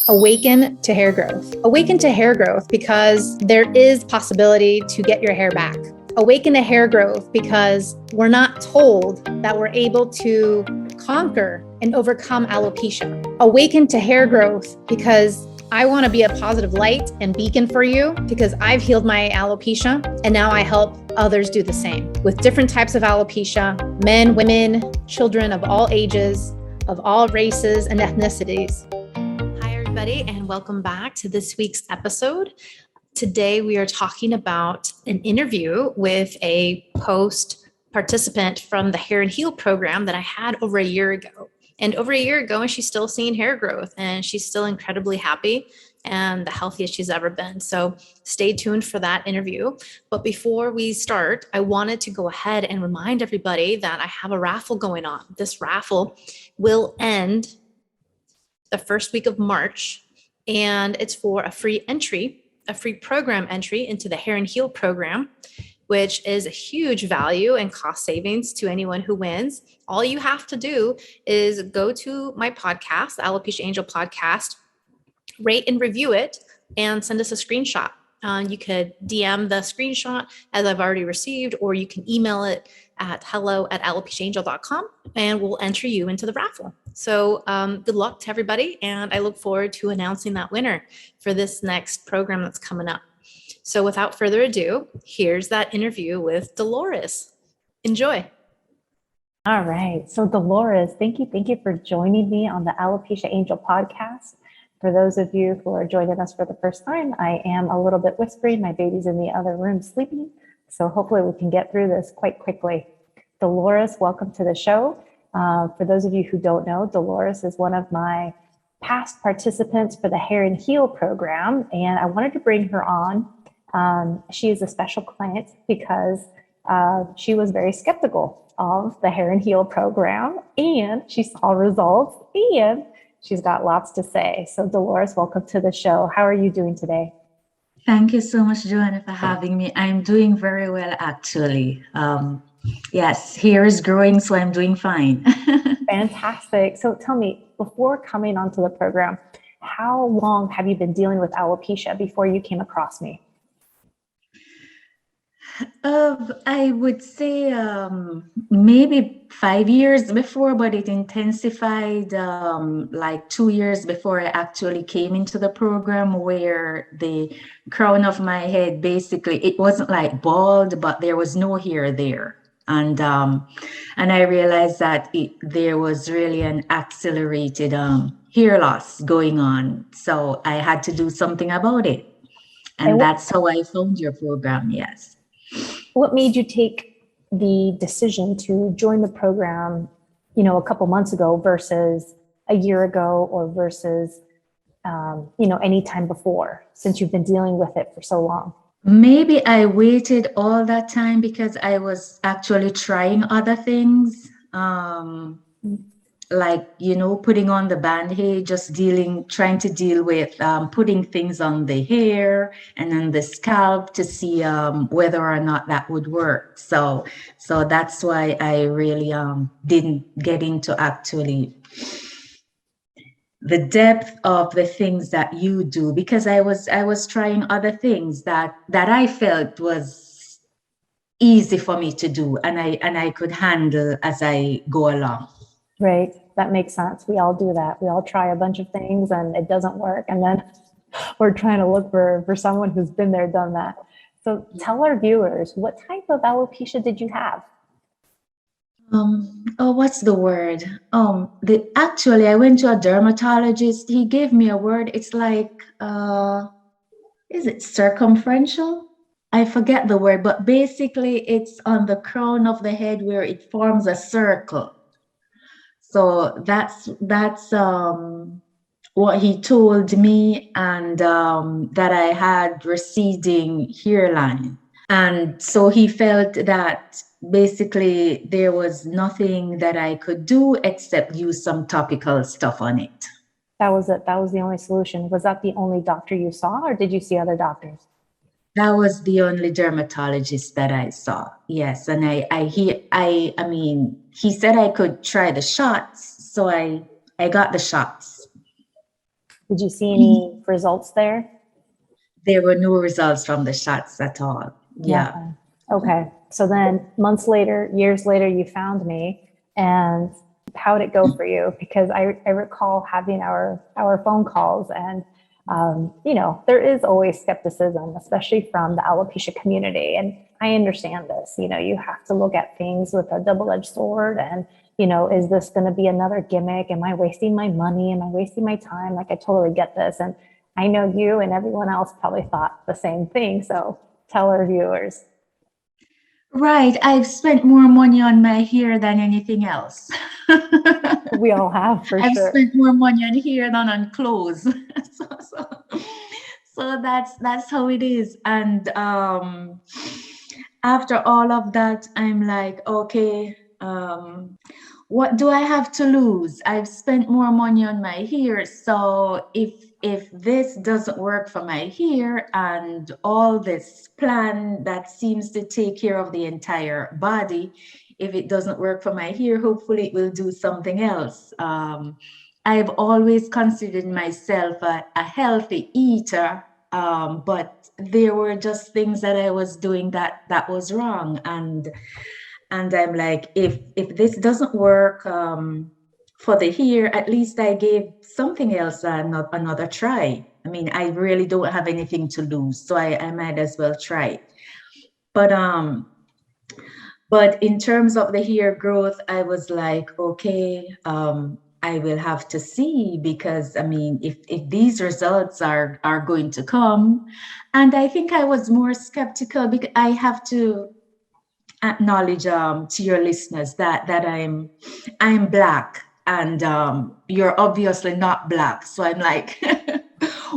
Awaken to hair growth. Awaken to hair growth because there is possibility to get your hair back. Awaken to hair growth because we're not told that we're able to conquer and overcome alopecia. Awaken to hair growth because I want to be a positive light and beacon for you because I've healed my alopecia and now I help others do the same with different types of alopecia, men, women, children of all ages, of all races and ethnicities. Hi, everybody, and welcome back to this week's episode. Today, we are talking about an interview with a post participant from the Hair and Heal program that I had over a year ago. And over a year ago, and she's still seeing hair growth, and she's still incredibly happy and the healthiest she's ever been. So stay tuned for that interview. But before we start, I wanted to go ahead and remind everybody that I have a raffle going on. This raffle will end the first week of March, and it's for a free entry, a free program entry into the Hair and Heal program, which is a huge value and cost savings to anyone who wins. All you have to do is go to my podcast, the Alopecia Angel podcast, rate and review it, and send us a screenshot. You could DM the screenshot as I've already received, or you can email it at hello@alopeciaangel.com and we'll enter you into the raffle. So good luck to everybody. And I look forward to announcing that winner for this next program that's coming up. So without further ado, here's that interview with Dolores. Enjoy. All right. So Dolores, thank you for joining me on the Alopecia Angel podcast. For those of you who are joining us for the first time, I am a little bit whispery. My baby's in the other room sleeping. So hopefully we can get through this quite quickly. Dolores, welcome to the show. For those of you who don't know, Dolores is one of my past participants for the Hair and Heal program, and I wanted to bring her on. She is a special client because she was very skeptical of the Hair and Heal program, and she saw results, and she's got lots to say. So Dolores, welcome to the show. How are you doing today? Thank you so much, Joanna, for having me. I'm doing very well, actually. Yes, hair is growing, so I'm doing fine. Fantastic. So tell me, before coming onto the program, how long have you been dealing with alopecia before you came across me? I would say maybe 5 years before, but it intensified like 2 years before I actually came into the program, where the crown of my head, basically, it wasn't like bald, but there was no hair there. And I realized that there was really an accelerated hair loss going on. So I had to do something about it. And that's how I found your program, yes. What made you take the decision to join the program, a couple months ago versus a year ago, or versus, any time before, since you've been dealing with it for so long? Maybe I waited all that time because I was actually trying other things, like, putting on the band-aid, just trying to deal with putting things on the hair and on the scalp to see whether or not that would work. So that's why I really didn't get into actually the depth of the things that you do, because I was trying other things that I felt was easy for me to do, and I could handle as I go along. Right. That makes sense. We all do that. We all try a bunch of things and it doesn't work. And then we're trying to look for someone who's been there, done that. So tell our viewers, what type of alopecia did you have? What's the word? Actually, I went to a dermatologist. He gave me a word. It's like, is it circumferential? I forget the word, but basically it's on the crown of the head where it forms a circle. So that's what he told me, and that I had receding hairline. And so he felt that basically there was nothing that I could do except use some topical stuff on it. That was it. That was the only solution. Was that the only doctor you saw, or did you see other doctors? That was the only dermatologist that I saw. Yes, and I mean, he said I could try the shots, so I got the shots. Did you see any results there? There were no results from the shots at all. Yeah. Nothing. Okay. So then months later, years later, you found me, and how did it go for you? Because I recall having our phone calls, and you know, there is always skepticism, especially from the alopecia community. And I understand this, you know, you have to look at things with a double-edged sword, and, you know, is this going to be another gimmick? Am I wasting my money? Am I wasting my time? Like, I totally get this. And I know you and everyone else probably thought the same thing. So tell our viewers. Right. I've spent more money on my hair than anything else. We all have, for I've sure. spent more money on hair than on clothes. So that's how it is. And after all of that, I'm like, okay, what do I have to lose? I've spent more money on my hair. So if this doesn't work for my hair, and all this plan that seems to take care of the entire body, if it doesn't work for my hair, hopefully it will do something else. I've always considered myself a healthy eater, but there were just things that I was doing that was wrong. And I'm like, if this doesn't work for the hair, at least I gave something else another try. I mean, I really don't have anything to lose, so I might as well try. But in terms of the hair growth, I was like, okay, I will have to see, because I mean, if these results are going to come, and I think I was more skeptical because I have to acknowledge to your listeners that I'm Black, and you're obviously not Black. So I'm like,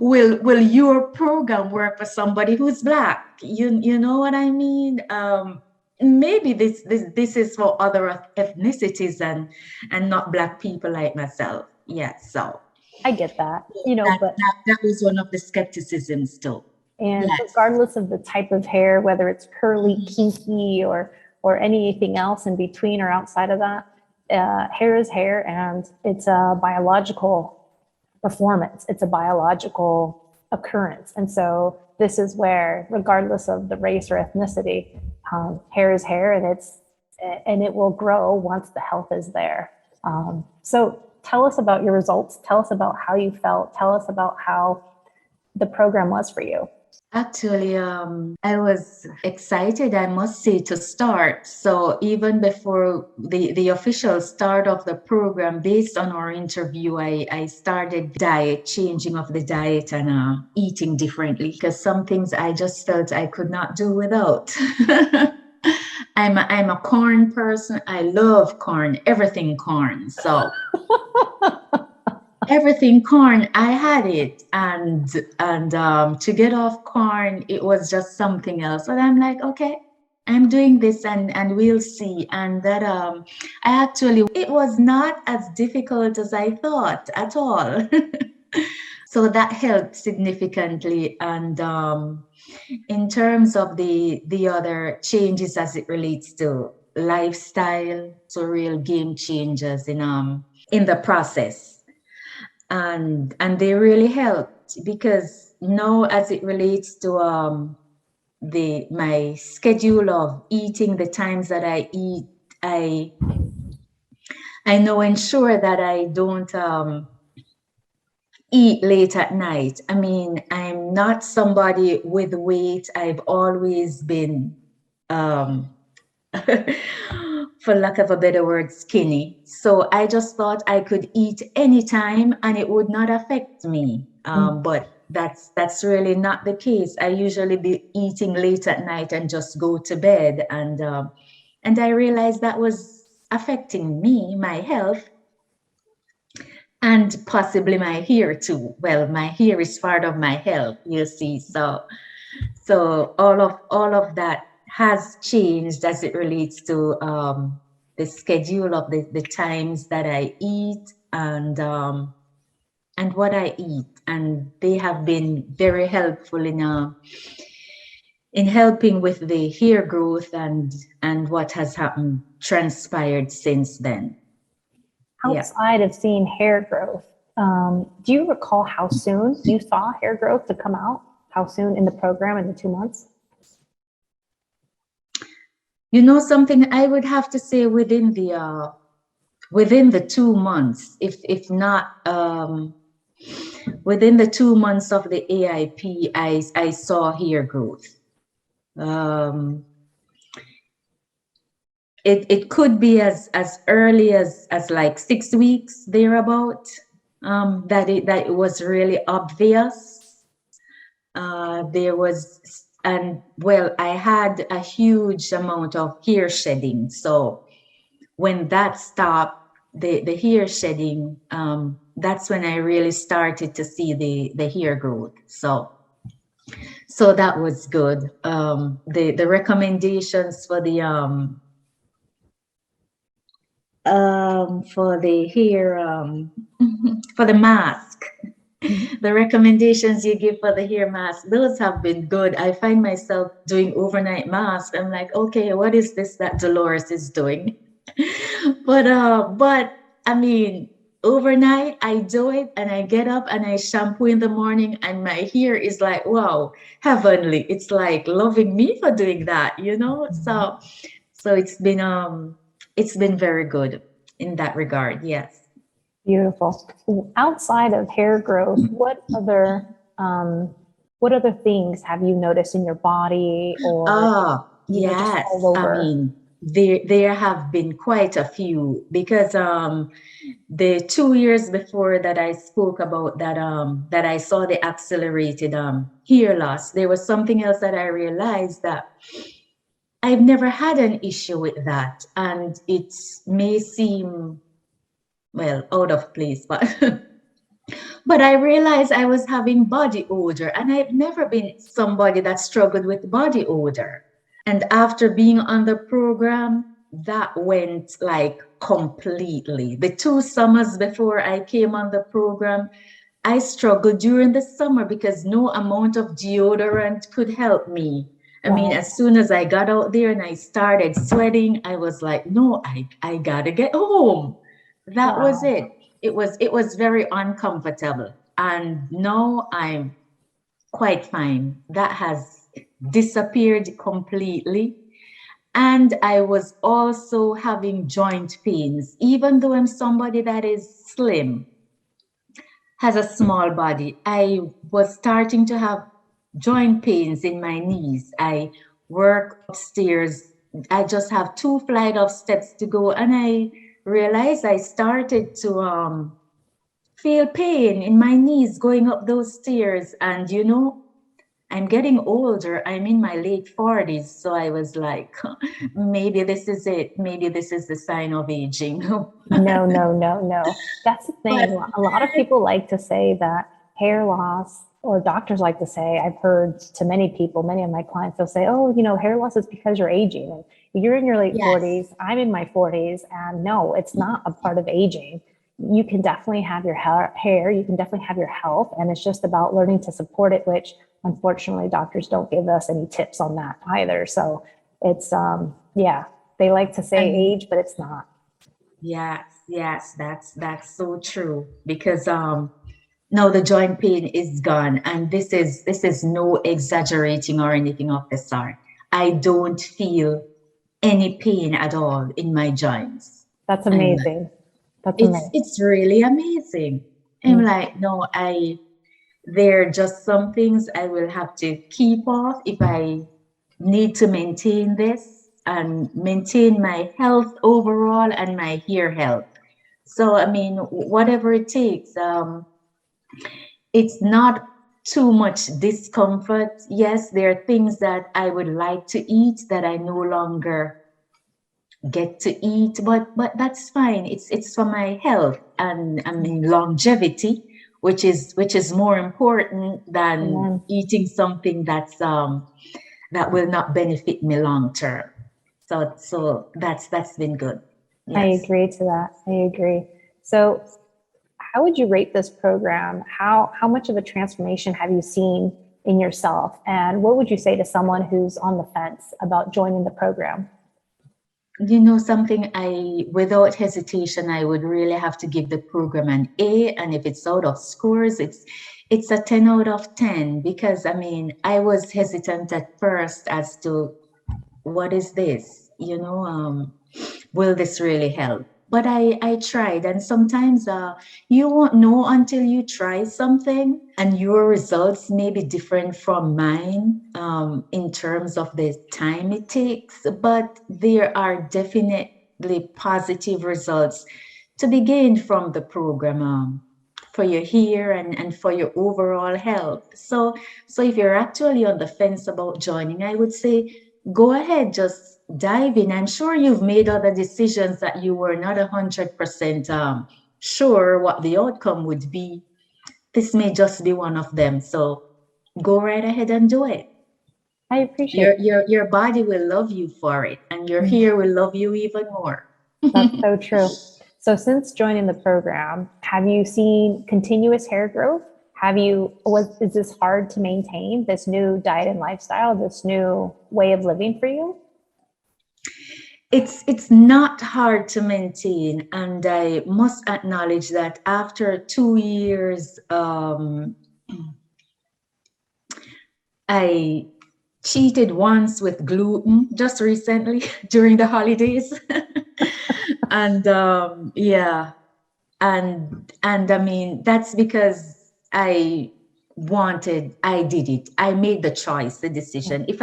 will your program work for somebody who's Black? You know what I mean? Maybe this is for other ethnicities and not Black people like myself. Yeah, so I get that, you know, but that was one of the skepticisms too. and Yes. regardless of the type of hair, whether it's curly, kinky, or anything else in between or outside of that, hair is hair, and it's a biological performance. It's a biological occurrence. And so this is where, regardless of the race or ethnicity, hair is hair, and it will grow once the health is there. So tell us about your results. Tell us about how you felt. Tell us about how the program was for you. Actually, I was excited, I must say, to start. So even before the official start of the program, based on our interview, I started changing of the diet, and eating differently, because some things I just felt I could not do without. I'm a corn person. I love corn, everything corn. So everything corn, I had it, and to get off corn, it was just something else. But I'm like, okay, I'm doing this, and we'll see. And that it was not as difficult as I thought at all. So that helped significantly. And in terms of the other changes as it relates to lifestyle, so real game changers in the process. And they really helped, because now, as it relates to my schedule of eating, the times that I eat, I now ensure that I don't eat late at night. I mean, I'm not somebody with weight. I've always been for lack of a better word, skinny. So I just thought I could eat anytime and it would not affect me. But that's really not the case. I usually be eating late at night and just go to bed. And I realized that was affecting me, my health, and possibly my hair too. Well, my hair is part of my health, you see. So all of that has changed as it relates to the schedule of the times that I eat and what I eat, and they have been very helpful in helping with the hair growth and what has transpired since then. Outside of seeing hair growth, Do you recall how soon you saw hair growth to come out? How soon in the program, in the 2 months? You know something, I would have to say within the 2 months, if not within the 2 months of the AIP, I saw hair growth. It could be as early as like 6 weeks thereabout, that it was really obvious. There was, and well, I had a huge amount of hair shedding. So when that stopped, the hair shedding, that's when I really started to see the hair growth. So that was good. The recommendations for the hair, for the mask, the recommendations you give for the hair mask, those have been good. I find myself doing overnight masks. I'm like, okay, what is this that Dolores is doing? but I mean, overnight I do it and I get up and I shampoo in the morning and my hair is like, wow, heavenly. It's like loving me for doing that, you know? So it's been very good in that regard. Yes. Beautiful. Outside of hair growth, what other things have you noticed in your body, or yes, just all over? I mean, there have been quite a few, because the 2 years before that I spoke about that, that I saw the accelerated hair loss, there was something else that I realized, that I've never had an issue with that, and it may seem, well, out of place, but but I realized I was having body odor, and I've never been somebody that struggled with body odor. And after being on the program, that went like completely. The 2 summers before I came on the program, I struggled during the summer because no amount of deodorant could help me. I mean, as soon as I got out there and I started sweating, I was like, no, I gotta get home. That was it. It was very uncomfortable. And now I'm quite fine. That has disappeared completely. And I was also having joint pains, even though I'm somebody that is slim, has a small body. I was starting to have joint pains in my knees. I work upstairs. I just have 2 flights of steps to go, and I realized I started to feel pain in my knees going up those stairs. And you know, I'm getting older. I'm in my late 40s. So I was like, maybe this is it. Maybe this is the sign of aging. No. That's the thing. A lot of people like to say that hair loss, or doctors like to say, I've heard to many people, many of my clients, they'll say, oh, you know, hair loss is because you're aging. And you're in your late 40s, I'm in my 40s, and no, it's not a part of aging. You can definitely have your hair, you can definitely have your health, and it's just about learning to support it, which unfortunately doctors don't give us any tips on that either. So it's, they like to say age, but it's not. Yes, that's so true, because now the joint pain is gone, and this is no exaggerating or anything of the sort. I don't feel any pain at all in my joints. That's amazing. It's really amazing. I'm like, no, there are just some things I will have to keep off if I need to maintain this and maintain my health overall and my hair health. So, I mean, whatever it takes, it's not too much discomfort. Yes, there are things that I would like to eat that I no longer get to eat, but that's fine. It's for my health and I mean longevity, which is more important than eating something that's that will not benefit me long term. So that's been good. Yes. I agree to that. I agree. So how would you rate this program? How much of a transformation have you seen in yourself? And what would you say to someone who's on the fence about joining the program? You know something, without hesitation, I would really have to give the program an A. And if it's out of scores, it's a 10 out of 10, because I mean, I was hesitant at first as to what is this, will this really help? But I tried, and sometimes you won't know until you try something, and your results may be different from mine in terms of the time it takes, but there are definitely positive results to be gained from the program for your hair and for your overall health. So if you're actually on the fence about joining, I would say go ahead, just dive in. I'm sure you've made other decisions that you were not 100% sure what the outcome would be. This may just be one of them. So go right ahead and do it. I appreciate Your body will love you for it, and your hair will love you even more. That's so true. So since joining the program, have you seen continuous hair growth? Is this hard to maintain, this new diet and lifestyle, this new way of living for you? It's not hard to maintain, and I must acknowledge that after 2 years, I cheated once with gluten just recently during the holidays. And yeah, and I mean, that's because I did it. I made the choice, the decision. If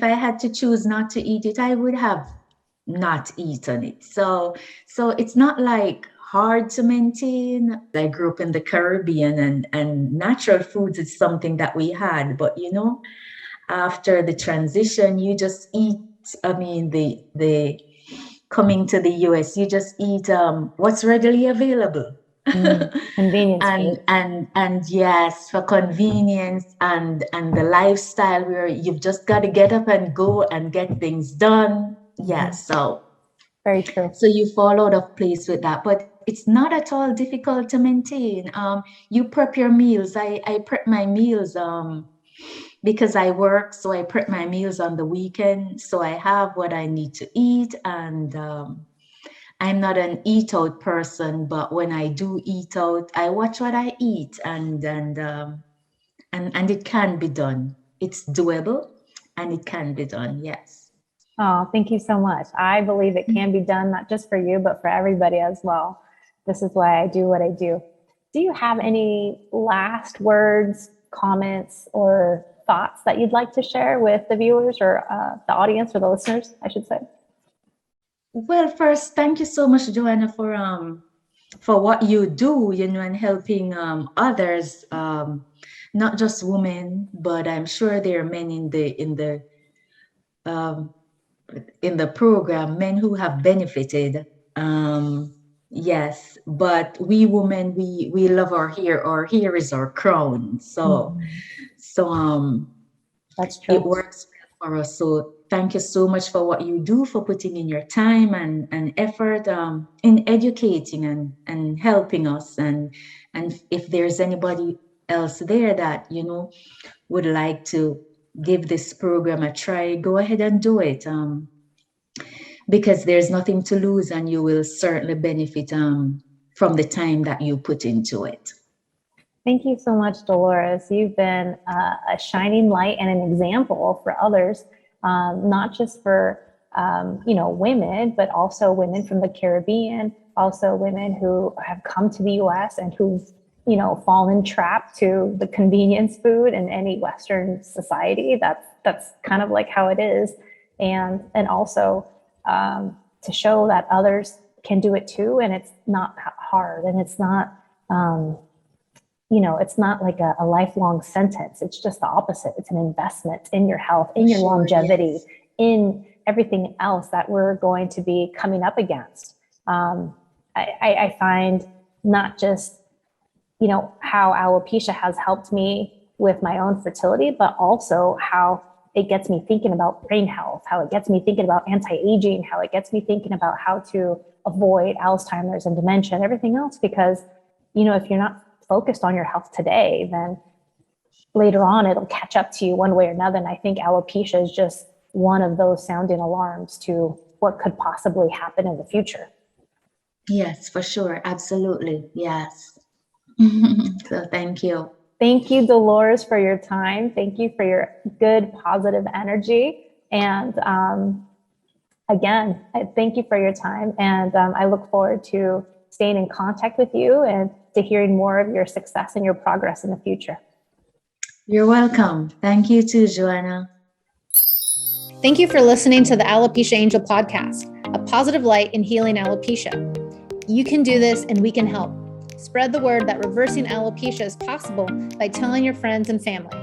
I had to choose not to eat it, I would have not eaten it. So it's not like hard to maintain. I grew up in the Caribbean, and natural foods is something that we had, but after the transition, you just eat, I mean, the coming to the US, you just eat what's readily available. Convenience and yes, for convenience and the lifestyle where you've just got to get up and go and get things done. Yes, so very true. So you fall out of place with that, but it's not at all difficult to maintain. You prep your meals. I prep my meals because I work, so I prep my meals on the weekend. So I have what I need to eat, and I'm not an eat out person, but when I do eat out, I watch what I eat, and it can be done. It's doable, and it can be done. Yes. Oh, thank you so much. I believe it can be done, not just for you, but for everybody as well. This is why I do what I do. Do you have any last words, comments, or thoughts that you'd like to share with the viewers or the audience or the listeners, I should say? Well, first, thank you so much, Joanna, for what you do, and helping others, not just women, but I'm sure there are men in the program, men who have benefited. Yes, but we women, we love our hair. Our hair is our crown. So that's true. It works for us. So thank you so much for what you do, for putting in your time and effort in educating and helping us. And if there's anybody else there that would like to give this program a try, go ahead and do it, because there's nothing to lose, and you will certainly benefit from the time that you put into it. Thank you so much, Dolores. You've been a shining light and an example for others, not just for women, but also women from the Caribbean, also women who have come to the U.S. and who've fallen trapped to the convenience food in any Western society. That's kind of like how it is, and also to show that others can do it too, and it's not hard, and it's not it's not like a lifelong sentence. It's just the opposite. It's an investment in your health, in your longevity, yes, in everything else that we're going to be coming up against. I find not just how alopecia has helped me with my own fertility, but also how it gets me thinking about brain health, how it gets me thinking about anti-aging, how it gets me thinking about how to avoid Alzheimer's and dementia and everything else. Because, if you're not focused on your health today, then later on it'll catch up to you one way or another. And I think alopecia is just one of those sounding alarms to what could possibly happen in the future. Yes, for sure. Absolutely. Yes. So thank you. Thank you, Dolores, for your time. Thank you for your good, positive energy. And again, I thank you for your time. And I look forward to staying in contact with you and to hearing more of your success and your progress in the future. You're welcome. Thank you too, Joanna. Thank you for listening to the Alopecia Angel podcast, a positive light in healing alopecia. You can do this and we can help. Spread the word that reversing alopecia is possible by telling your friends and family.